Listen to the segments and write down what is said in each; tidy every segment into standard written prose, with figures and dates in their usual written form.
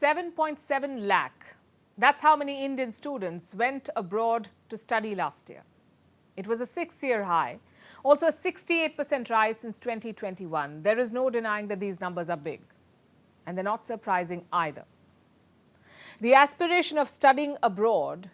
7.7 lakh. That's how many Indian students went abroad to study last year. It was a 6-year high, also a 68% rise since 2021. There is no denying that these numbers are big, and they're not surprising either. The aspiration of studying abroad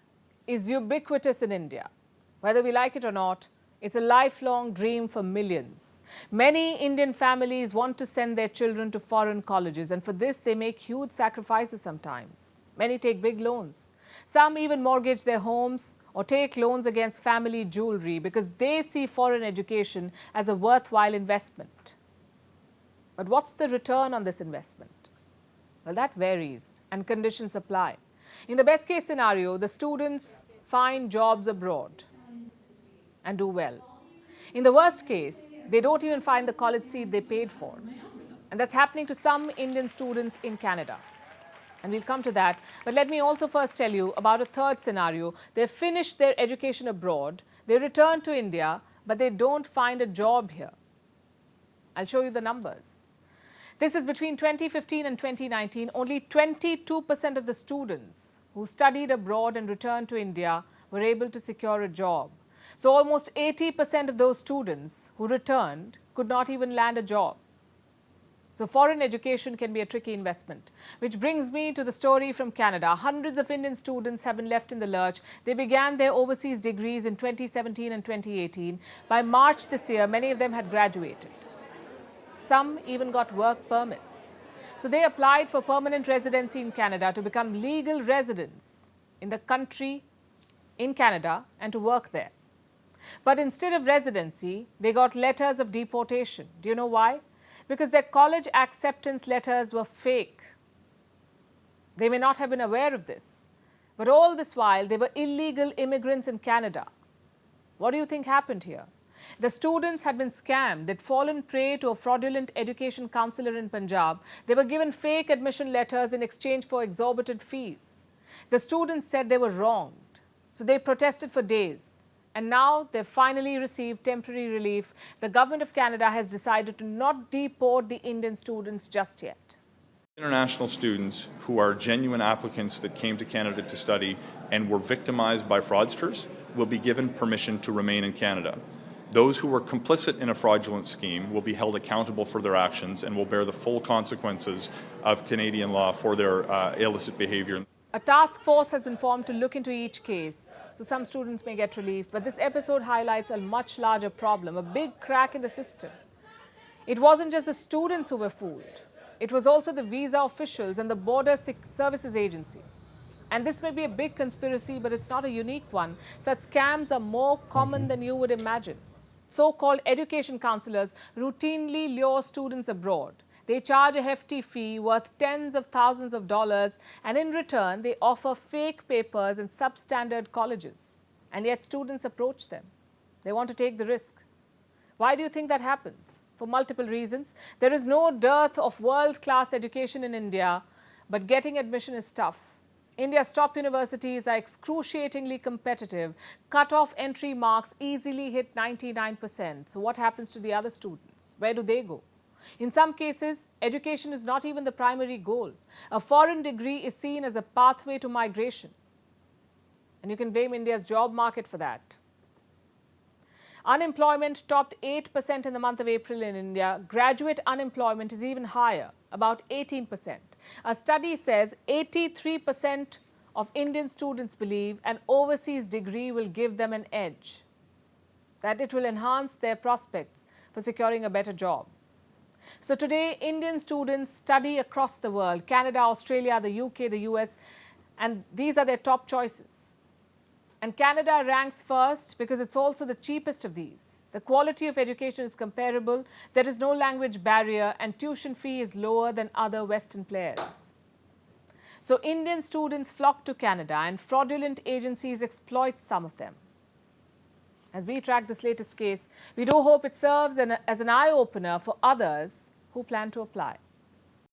is ubiquitous in India. Whether we like it or not, it's a lifelong dream for millions. Many Indian families want to send their children to foreign colleges, and for this they make huge sacrifices sometimes. Many take big loans. Some even mortgage their homes or take loans against family jewelry because they see foreign education as a worthwhile investment. But what's the return on this investment? Well, that varies and conditions apply. In the best case scenario, the students find jobs abroad and do well. In the worst case, they don't even find the college seat they paid for. And that's happening to some Indian students in Canada. And we'll come to that. But let me also first tell you about a third scenario. They finish their education abroad, they return to India, but they don't find a job here. I'll show you the numbers. This is between 2015 and 2019. Only 22% of the students who studied abroad and returned to India were able to secure a job. So almost 80% of those students who returned could not even land a job. So foreign education can be a tricky investment. Which brings me to the story from Canada. Hundreds of Indian students have been left in the lurch. They began their overseas degrees in 2017 and 2018. By March this year, many of them had graduated. Some even got work permits. So they applied for permanent residency in Canada to become legal residents in the country in Canada and to work there. But instead of residency, they got letters of deportation. Do you know why? Because their college acceptance letters were fake. They may not have been aware of this, but all this while, they were illegal immigrants in Canada. What do you think happened here? The students had been scammed. They'd fallen prey to a fraudulent education counselor in Punjab. They were given fake admission letters in exchange for exorbitant fees. The students said they were wronged, so they protested for days. And now they've finally received temporary relief. The government of Canada has decided to not deport the Indian students just yet. International students who are genuine applicants that came to Canada to study and were victimized by fraudsters will be given permission to remain in Canada. Those who were complicit in a fraudulent scheme will be held accountable for their actions and will bear the full consequences of Canadian law for their illicit behavior. A task force has been formed to look into each case, so some students may get relief. But this episode highlights a much larger problem, a big crack in the system. It wasn't just the students who were fooled. It was also the visa officials and the Border Services Agency. And this may be a big conspiracy, but it's not a unique one. Such scams are more common than you would imagine. So-called education counselors routinely lure students abroad. They charge a hefty fee worth tens of thousands of dollars, and in return, they offer fake papers in substandard colleges. And yet students approach them. They want to take the risk. Why do you think that happens? For multiple reasons. There is no dearth of world-class education in India, but getting admission is tough. India's top universities are excruciatingly competitive. Cut-off entry marks easily hit 99%. So what happens to the other students? Where do they go? In some cases, education is not even the primary goal. A foreign degree is seen as a pathway to migration. And you can blame India's job market for that. Unemployment topped 8% in the month of April in India. Graduate unemployment is even higher, about 18%. A study says 83% of Indian students believe an overseas degree will give them an edge, that it will enhance their prospects for securing a better job. So today, Indian students study across the world, Canada, Australia, the UK, the US, and these are their top choices. And Canada ranks first because it's also the cheapest of these. The quality of education is comparable, there is no language barrier, and tuition fee is lower than other Western players. So Indian students flock to Canada, and fraudulent agencies exploit some of them. As we track this latest case, we do hope it serves as an eye-opener for others who plan to apply.